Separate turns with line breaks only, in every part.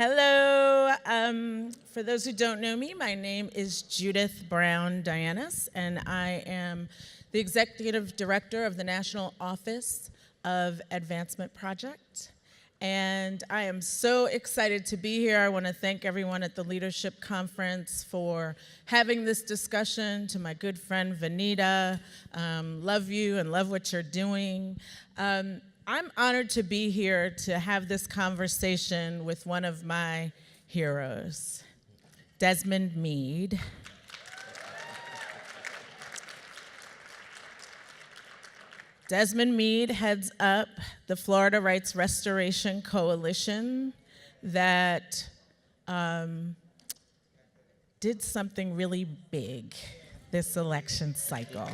Hello. For those who don't know me, my name is Judith Browne Dianis, and I am the Executive Director of the National Office of Advancement Project. And I am so excited to be here. I want to thank everyone at the Leadership Conference for having this discussion. To my good friend Vanita, love you and love what you're doing. I'm honored to be here to have this conversation with one of my heroes, Desmond Meade. Desmond Meade heads up the Florida Rights Restoration Coalition that did something really big this election cycle.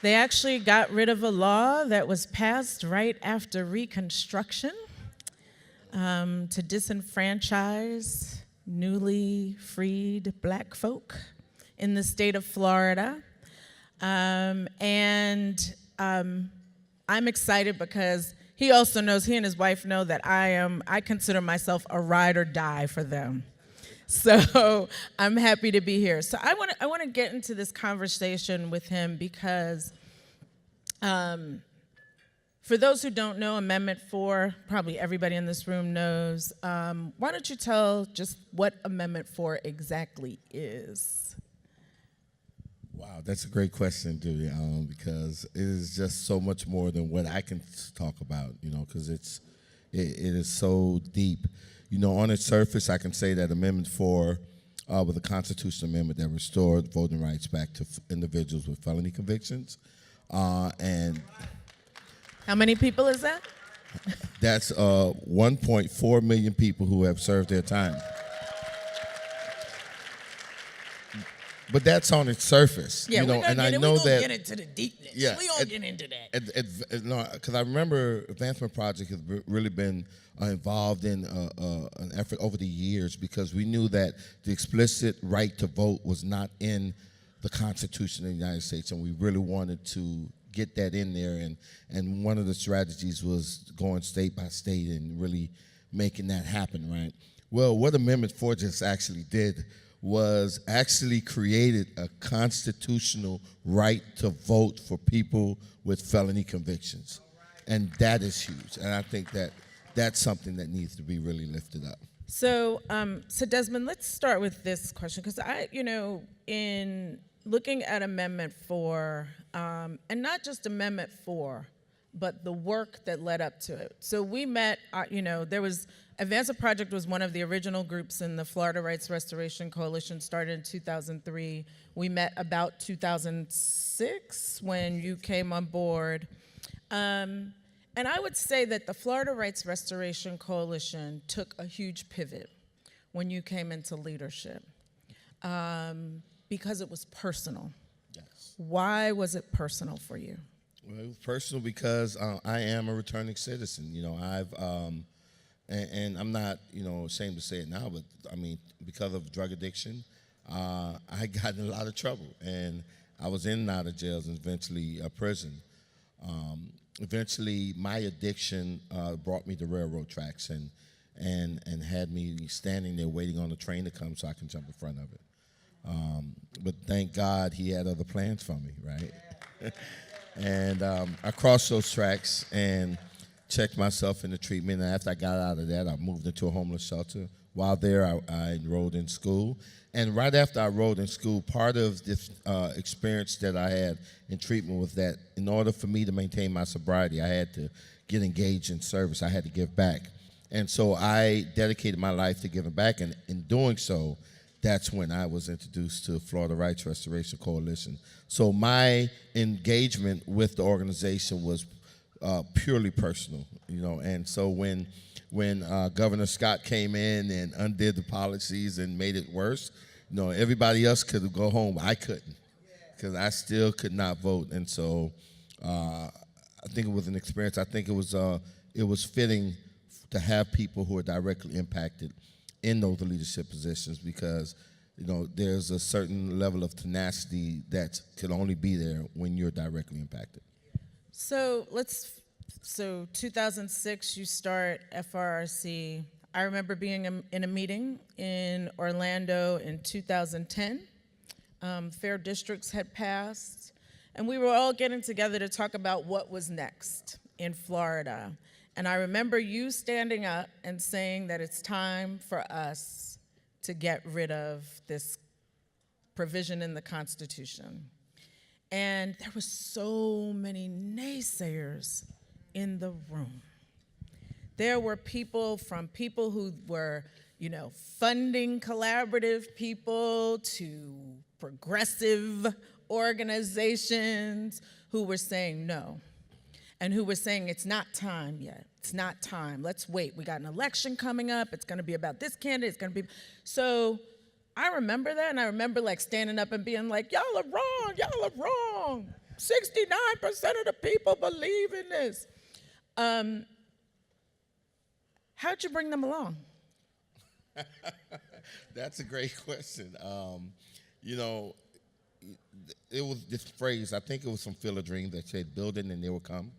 They actually got rid of a law that was passed right after Reconstruction to disenfranchise newly freed black folk in the state of Florida. I'm excited because he also knows, he and his wife know that I consider myself a ride or die for them. So I'm happy to be here. So I want to get into this conversation with him because for those who don't know, Amendment 4, probably everybody in this room knows. Why don't you tell just what Amendment 4 exactly is?
Wow, that's a great question, Judy, because it is just so much more than what I can talk about, because it is so deep. On its surface, I can say that Amendment 4 was a constitutional amendment that restored voting rights back to individuals with felony convictions. And
how many people is that?
That's 1.4 million people who have served their time. But that's on its surface,
yeah,
and I know that.
Get into the deepness. Yeah, we gonna get into that.
No, because I remember Advancement Project has really been involved in an effort over the years because we knew that the explicit right to vote was not in the Constitution of the United States, and we really wanted to get that in there. And one of the strategies was going state by state and really making that happen, right? Well, what Amendment 4 just actually did was actually created a constitutional right to vote for people with felony convictions. And that is huge. And I think that that's something that needs to be really lifted up.
So Desmond, let's start with this question, because in looking at Amendment 4, and not just Amendment 4, but the work that led up to it. So we met, Advancement Project was one of the original groups in the Florida Rights Restoration Coalition, started in 2003. We met about 2006 when you came on board. And I would say that the Florida Rights Restoration Coalition took a huge pivot when you came into leadership because it was personal.
Yes.
Why was it personal for you?
Well, it was personal because I am a returning citizen. And I'm not, ashamed to say it now, but because of drug addiction, I got in a lot of trouble, and I was in and out of jails and eventually prison. Eventually, my addiction brought me to railroad tracks and had me standing there waiting on the train to come so I can jump in front of it. But thank God he had other plans for me, right? And I crossed those tracks and checked myself into treatment. And after I got out of that, I moved into a homeless shelter. While there, I enrolled in school. And right after I enrolled in school, part of this experience that I had in treatment was that in order for me to maintain my sobriety, I had to get engaged in service. I had to give back. And so I dedicated my life to giving back. And in doing so, that's when I was introduced to Florida Rights Restoration Coalition. So my engagement with the organization was purely personal, and so when Governor Scott came in and undid the policies and made it worse, everybody else could go home. I couldn't, because I still could not vote, and so I think it was an experience. I think it was fitting to have people who are directly impacted in those leadership positions because there's a certain level of tenacity that could only be there when you're directly impacted.
So let's So 2006, you start FRRC. I remember being in a meeting in Orlando in 2010. Fair districts had passed, and we were all getting together to talk about what was next in Florida. And I remember you standing up and saying that it's time for us to get rid of this provision in the Constitution. And there were so many naysayers in the room. There were people who were, funding collaborative people to progressive organizations who were saying no, and who were saying it's not time yet. It's not time. Let's wait. We got an election coming up. It's going to be about this candidate. It's going to be. So I remember that, and I remember standing up and being like, y'all are wrong. Y'all are wrong. 69% of the people believe in this. How'd you bring them along?
That's a great question. It was this phrase, I think it was from Field of Dreams, that said, build it and they will come.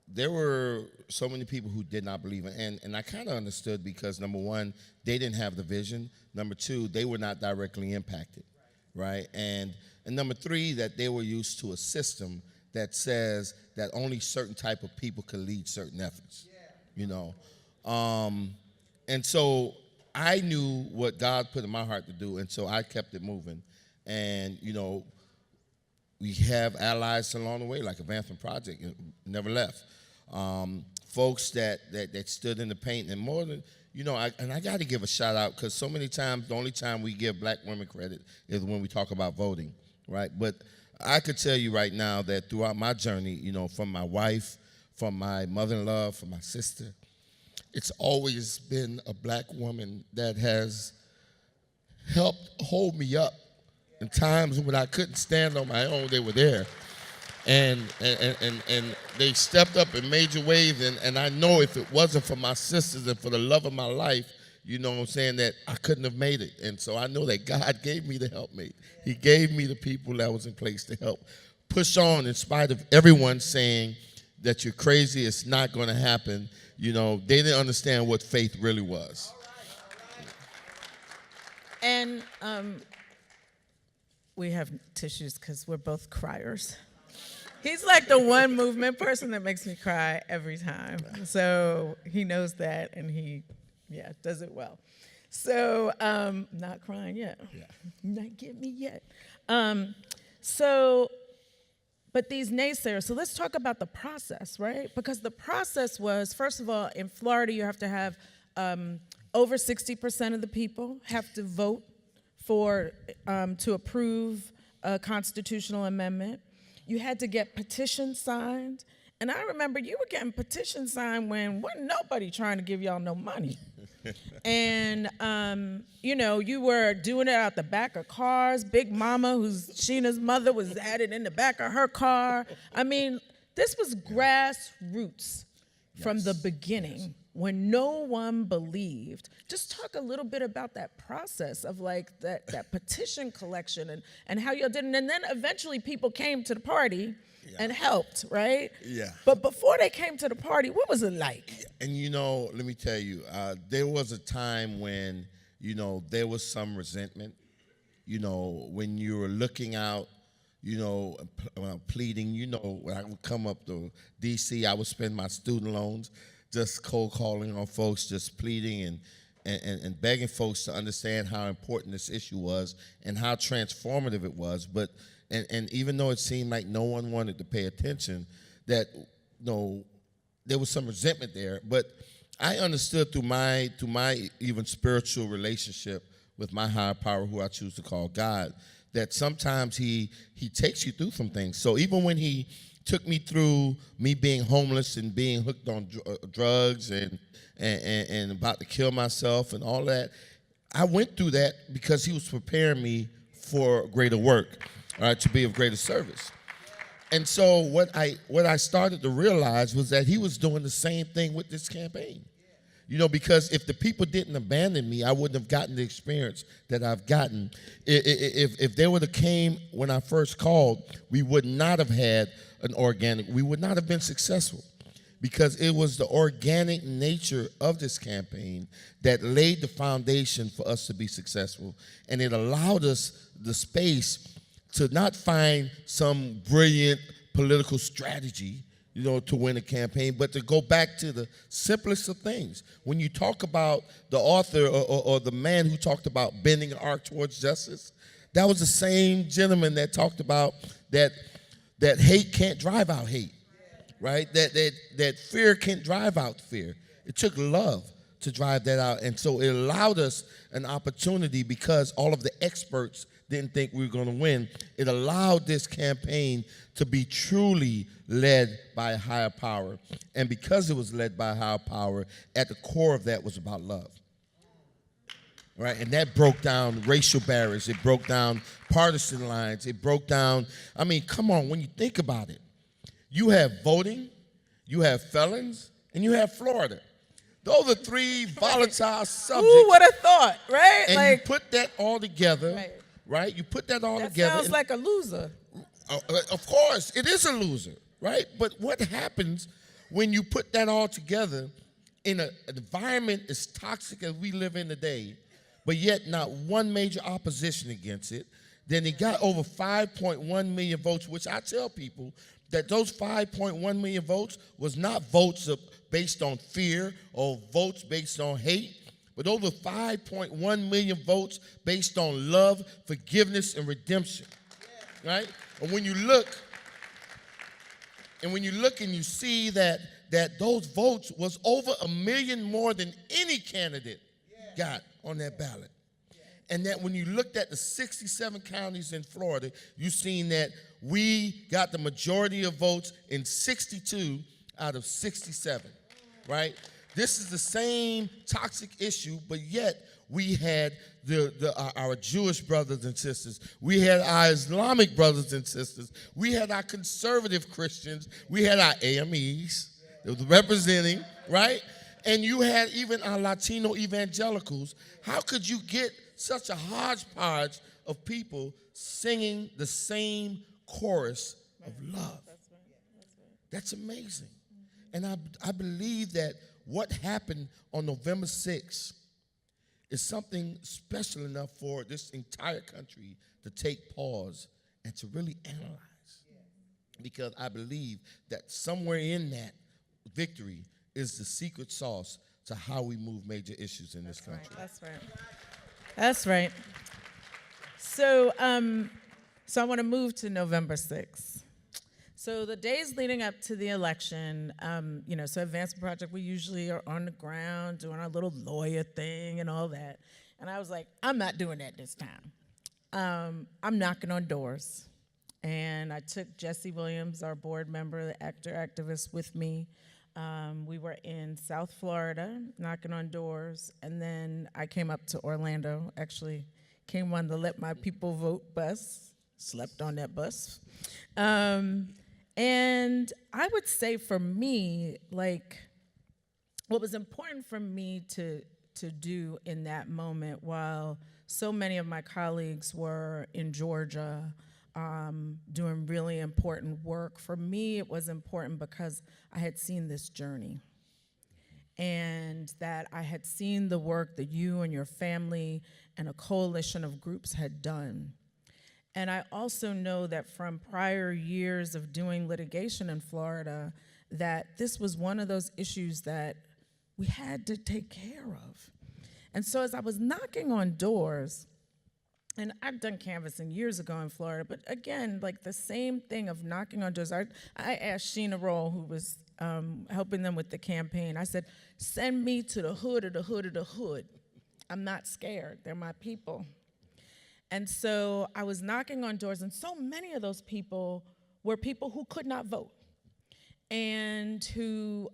There were so many people who did not believe in, and I kind of understood, because number one, they didn't have the vision. Number two, they were not directly impacted, right? And number three, that they were used to a system that says that only certain type of people can lead certain efforts, And so I knew what God put in my heart to do, and so I kept it moving. And, we have allies along the way, like Advancement Project, never left. Folks that stood in the paint, and more than, I got to give a shout out, because so many times, the only time we give black women credit is when we talk about voting, right? But I could tell you right now that throughout my journey, from my wife, from my mother-in-law, from my sister, it's always been a black woman that has helped hold me up. In times when I couldn't stand on my own, they were there. And they stepped up in major ways, and I know if it wasn't for my sisters and for the love of my life, that I couldn't have made it. And so I know that God gave me the helpmate. He gave me the people that was in place to help push on in spite of everyone saying that you're crazy, it's not going to happen. They didn't understand what faith really was.
And we have tissues because we're both criers. He's like the one movement person that makes me cry every time. So he knows that, and he does it well. So not crying yet. Yeah. Not get me yet. But these naysayers, so let's talk about the process, right? Because the process was, first of all, in Florida, you have to have over 60% of the people have to vote to approve a constitutional amendment. You had to get petitions signed. And I remember you were getting petitions signed when wasn't nobody trying to give y'all no money. And, you were doing it out the back of cars. Big Mama, who's Sheena's mother, was at it in the back of her car. I mean, this was grassroots from the beginning when no one believed. Just talk a little bit about that process of that petition collection and how y'all did it. And then eventually people came to the party and helped, right?
Yeah.
But before they came to the party, what was it like?
And let me tell you, there was a time when, there was some resentment, when you were looking out, pleading, when I would come up to D.C., I would spend my student loans just cold calling on folks, just pleading and begging folks to understand how important this issue was and how transformative it was. But and even though it seemed like no one wanted to pay attention, that there was some resentment there. But I understood through my even spiritual relationship with my higher power, who I choose to call God, that sometimes he takes you through some things. So even when he took me through me being homeless and being hooked on drugs and about to kill myself and all that, I went through that because he was preparing me for greater work, to be of greater service. And so what I started to realize was that he was doing the same thing with this campaign. because if the people didn't abandon me, I wouldn't have gotten the experience that I've gotten. If they would have came when I first called, we would not have had we would not have been successful, because it was the organic nature of this campaign that laid the foundation for us to be successful. And it allowed us the space to not find some brilliant political strategy, to win a campaign, but to go back to the simplest of things. When you talk about the author or the man who talked about bending an arc towards justice, that was the same gentleman that talked about that hate can't drive out hate, right? That fear can't drive out fear. It took love to drive that out. And so it allowed us an opportunity, because all of the experts didn't think we were going to win. It allowed this campaign to be truly led by a higher power. And because it was led by a higher power, at the core of that was about love. Right? And that broke down racial barriers. It broke down partisan lines. It broke down, come on, when you think about it, you have voting, you have felons, and you have Florida. Those are three volatile subjects.
Ooh, what a thought, right?
And you put that all together, right? You put that all together.
That sounds like a loser.
Of course, it is a loser, right? But what happens when you put that all together in an environment as toxic as we live in today, but yet not one major opposition against it? Then it got over 5.1 million votes, which I tell people that those 5.1 million votes was not votes based on fear or votes based on hate, but over 5.1 million votes based on love, forgiveness, and redemption, right? And when you look and you see that those votes was over 1 million more than any candidate got on that ballot. And that when you looked at the 67 counties in Florida, you seen that we got the majority of votes in 62 out of 67, right? This is the same toxic issue, but yet we had our Jewish brothers and sisters. We had our Islamic brothers and sisters. We had our conservative Christians. We had our AMEs that was representing, right? And you had even our Latino evangelicals. How could you get such a hodgepodge of people singing the same chorus of love? That's amazing. And I believe that what happened on November 6th is something special enough for this entire country to take pause and to really analyze. Because I believe that somewhere in that victory is the secret sauce to how we move major issues in this country.
That's right. So I want to move to November 6th. So the days leading up to the election, so Advancement Project, we usually are on the ground doing our little lawyer thing and all that. And I was like, I'm not doing that this time. I'm knocking on doors. And I took Jesse Williams, our board member, the activist, with me. We were in South Florida knocking on doors. And then I came up to Orlando, actually came on the Let My People Vote bus, slept on that bus. And I would say for me, what was important for me to do in that moment, while so many of my colleagues were in Georgia doing really important work, for me it was important because I had seen this journey, and that I had seen the work that you and your family and a coalition of groups had done. And I also know that from prior years of doing litigation in Florida, that this was one of those issues that we had to take care of. And so as I was knocking on doors, and I've done canvassing years ago in Florida, but again, the same thing of knocking on doors. I asked Sheena Roll, who was helping them with the campaign, I said, send me to the hood of the hood of the hood. I'm not scared, they're my people. And so I was knocking on doors, and so many of those people were people who could not vote, and who,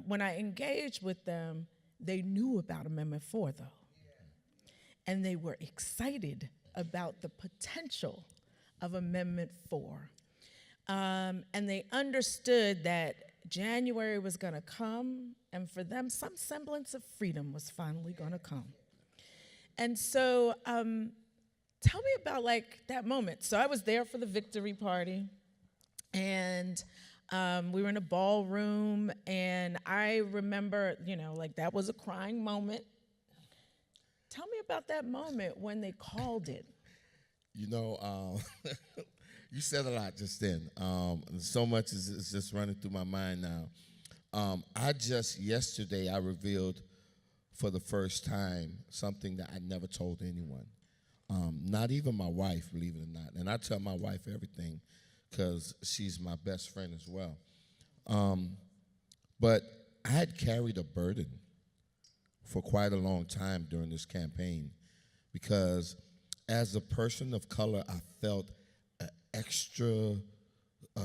when I engaged with them, they knew about Amendment 4, though. And they were excited about the potential of Amendment 4. And they understood that January was going to come, and for them, some semblance of freedom was finally going to come. And so tell me about like that moment. So I was there for the victory party, and we were in a ballroom, and I remember, like that was a crying moment. Tell me about that moment when they called it.
You said a lot just then. So much is just running through my mind now. Yesterday, I revealed for the first time something that I never told anyone. Not even my wife, believe it or not. And I tell my wife everything because she's my best friend as well. But I had carried a burden for quite a long time during this campaign because as a person of color, I felt extra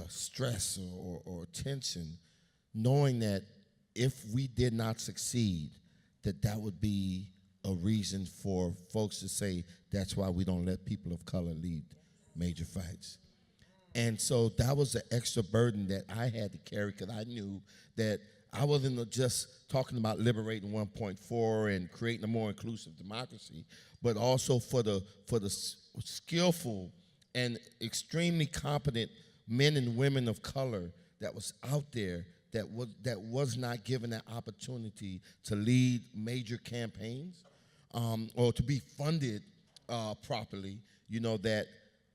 stress or tension knowing that if we did not succeed, that would be a reason for folks to say that's why we don't let people of color lead major fights. And so that was the extra burden that I had to carry because I knew that I wasn't just talking about liberating 1.4 and creating a more inclusive democracy, but also for the skillful and extremely competent men and women of color that was out there that was not given that opportunity to lead major campaigns or to be funded properly, that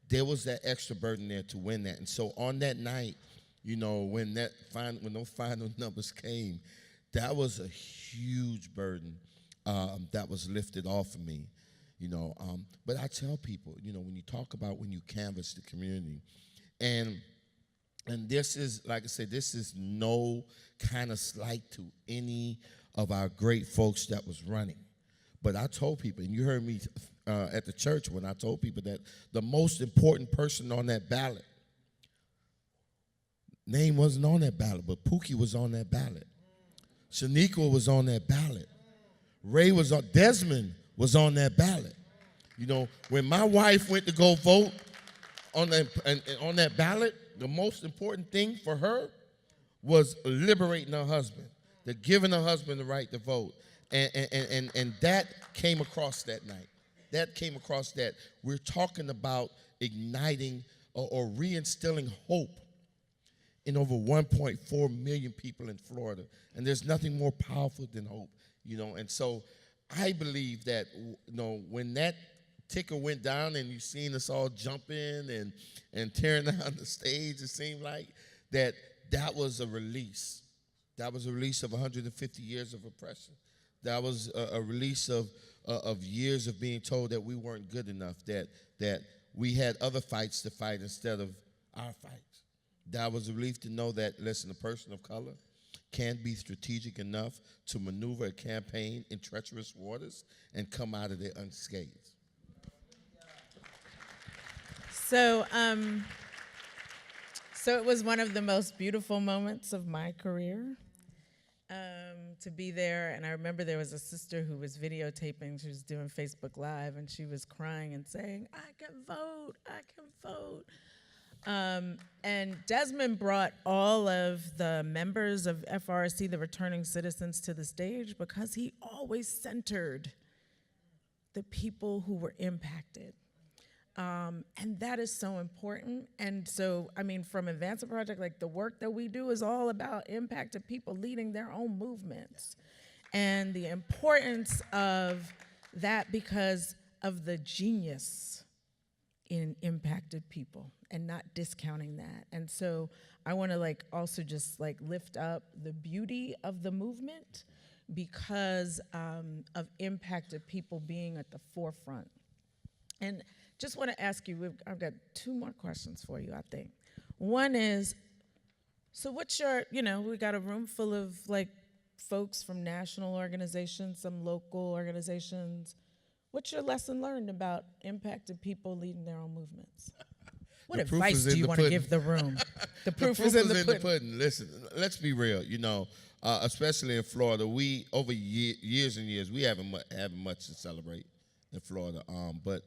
there was that extra burden there to win that. And so on that night, when those final numbers came, that was a huge burden that was lifted off of me. But I tell people, when you talk about when you canvass the community, and this is, like I said, this is no kind of slight to any of our great folks that was running. But I told people, and you heard me at the church when I told people that the most important person on that ballot, name wasn't on that ballot, but Pookie was on that ballot. Shaniqua was on that ballot. Ray was on, Desmond was on that ballot. When my wife went to go vote on that ballot, the most important thing for her was liberating her husband, giving her husband the right to vote. And that came across that night. That came across that. We're talking about igniting or reinstilling hope in over 1.4 million people in Florida. And there's nothing more powerful than hope, And so I believe that, when that ticker went down and you seen us all jumping and tearing down the stage, it seemed like that was a release. That was a release of 150 years of oppression. That was a release of years of being told that we weren't good enough, that we had other fights to fight instead of our fights. That was a relief to know that, listen, a person of color can be strategic enough to maneuver a campaign in treacherous waters and come out of there unscathed.
So it was one of the most beautiful moments of my career to be there. And I remember there was a sister who was videotaping. She was doing Facebook Live, and she was crying and saying, "I can vote, I can vote." And Desmond brought all of the members of FRC, the returning citizens, to the stage because he always centered the people who were impacted. And that is so important. And so, from Advancement Project, like the work that we do is all about impacted people leading their own movements. And the importance of that because of the genius in impacted people and not discounting that. And so I want to also just lift up the beauty of the movement because of impacted people being at the forefront. And just want to ask you, I've got two more questions for you, I think. One is, so what's your, we got a room full of folks from national organizations, some local organizations. What's your lesson learned about impacted people leading their own movements? What advice do you want to give the room? The proof is in the pudding.
Listen, let's be real. Especially in Florida, we over years and years we haven't much to celebrate in Florida. But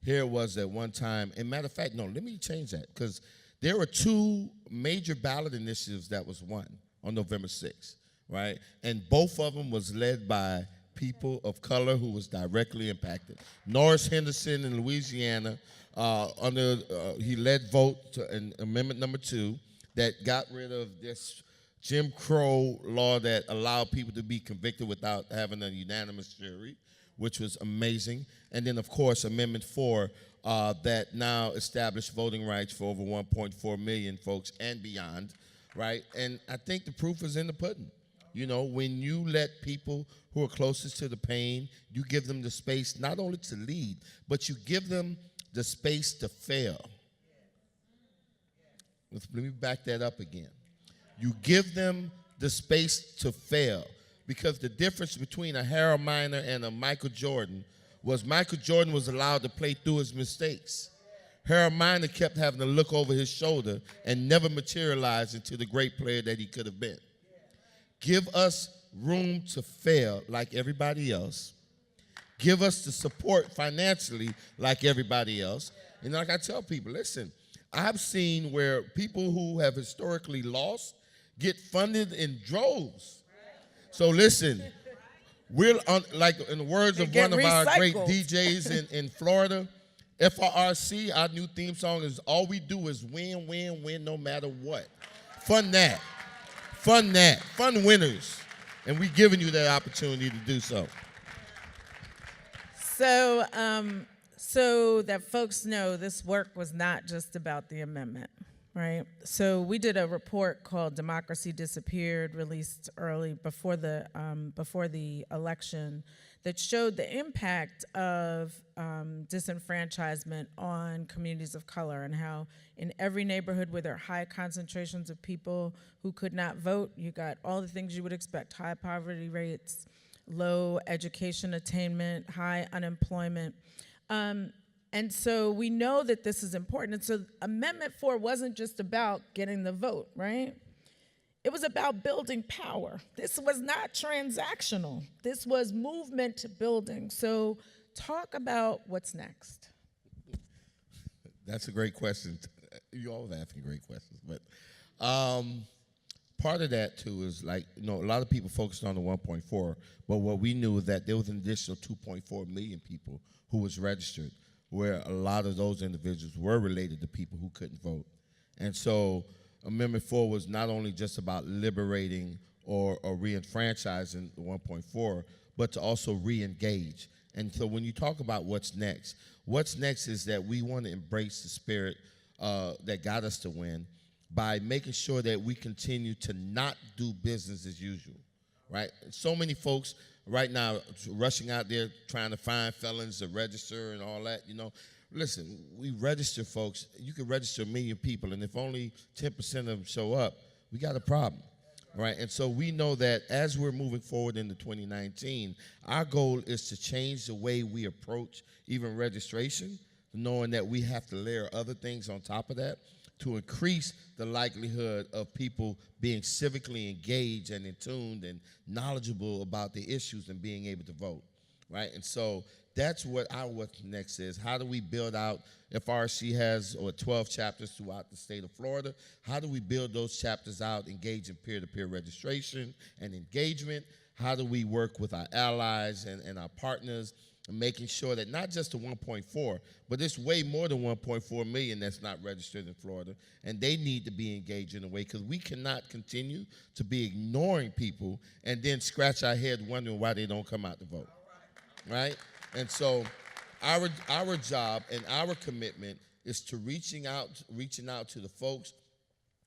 here was at one time. And matter of fact, no, let me change that because there were two major ballot initiatives that was won on November 6th, right? And both of them was led by people of color who was directly impacted. Norris Henderson in Louisiana, he led vote in Amendment number 2 that got rid of this Jim Crow law that allowed people to be convicted without having a unanimous jury, which was amazing. And then, of course, Amendment 4 that now established voting rights for over 1.4 million folks and beyond, right? And I think the proof is in the pudding. You know, when you let people who are closest to the pain, you give them the space not only to lead, but you give them the space to fail. Let me back that up again. You give them the space to fail, because the difference between a Harold Miner and a Michael Jordan was Michael Jordan was allowed to play through his mistakes. Harold Miner kept having to look over his shoulder and never materialized into the great player that he could have been. Give us room to fail like everybody else. Give us the support financially like everybody else. And like I tell people, listen, I've seen where people who have historically lost get funded in droves. So listen, we're like in the words of one of our great DJs in Florida, FRRC, our new theme song is all we do is win, win, win no matter what. Fund that. Fund winners. And we're giving you that opportunity to do so.
So that folks know this work was not just about the amendment, right? So we did a report called Democracy Disappeared, released early before the election, that showed the impact of disenfranchisement on communities of color, and how in every neighborhood where there are high concentrations of people who could not vote, you got all the things you would expect: high poverty rates, low education attainment, high unemployment. And so we know that this is important. And so Amendment 4 wasn't just about getting the vote, right? It was about building power. This was not transactional. This was movement building. So talk about what's next.
That's a great question. You always asking great questions. But part of that, too, is like, you know, a lot of people focused on the 1.4, but what we knew is that there was an additional 2.4 million people who was registered, where a lot of those individuals were related to people who couldn't vote. And so Amendment 4 was not only just about liberating or re-enfranchising the 1.4, but to also re-engage. And so when you talk about what's next is that we want to embrace the spirit that got us to win by making sure that we continue to not do business as usual, right? So many folks right now rushing out there trying to find felons to register and all that, you know. Listen, we register folks. You can register 1 million people, and if only 10% of them show up, we got a problem, right? And so we know that as we're moving forward into 2019, our goal is to change the way we approach even registration, knowing that we have to layer other things on top of that to increase the likelihood of people being civically engaged and in tune and knowledgeable about the issues and being able to vote, right? And so that's what what's next is. How do we build out, FRC has 12 chapters throughout the state of Florida, how do we build those chapters out, engage in peer-to-peer registration and engagement? How do we work with our allies and our partners, and making sure that not just the 1.4, but there's way more than 1.4 million that's not registered in Florida, and they need to be engaged in a way, because we cannot continue to be ignoring people and then scratch our head wondering why they don't come out to vote, right? And so our job and our commitment is to reaching out to the folks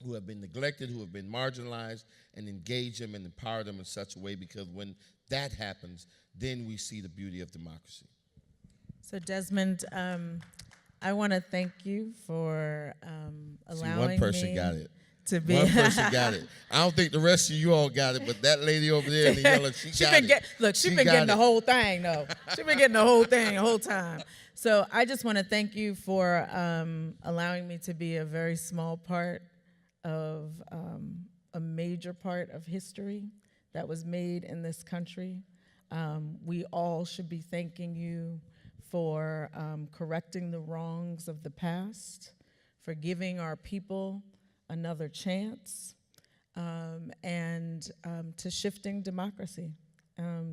who have been neglected, who have been marginalized, and engage them and empower them in such a way, because when that happens, then we see the beauty of democracy.
So Desmond, I want to thank you for allowing
one person
me
got it.
To be.
One person got it. I don't think the rest of you all got it, but that lady over there in the yellow, she got it.
Look, she's been getting the whole thing, though. She's been getting the whole thing the whole time. So I just want to thank you for allowing me to be a very small part of a major part of history that was made in this country. We all should be thanking you for correcting the wrongs of the past, for giving our people another chance, and to shifting democracy.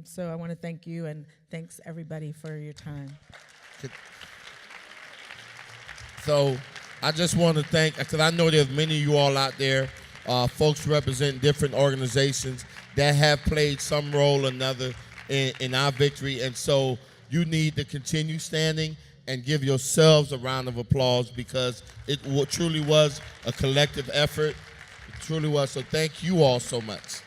So I want to thank you, and thanks everybody for your time.
So I just want to thank, because I know there's many of you all out there, folks representing different organizations that have played some role or another in our victory. And so you need to continue standing and give yourselves a round of applause, because it truly was a collective effort. It truly was. So thank you all so much.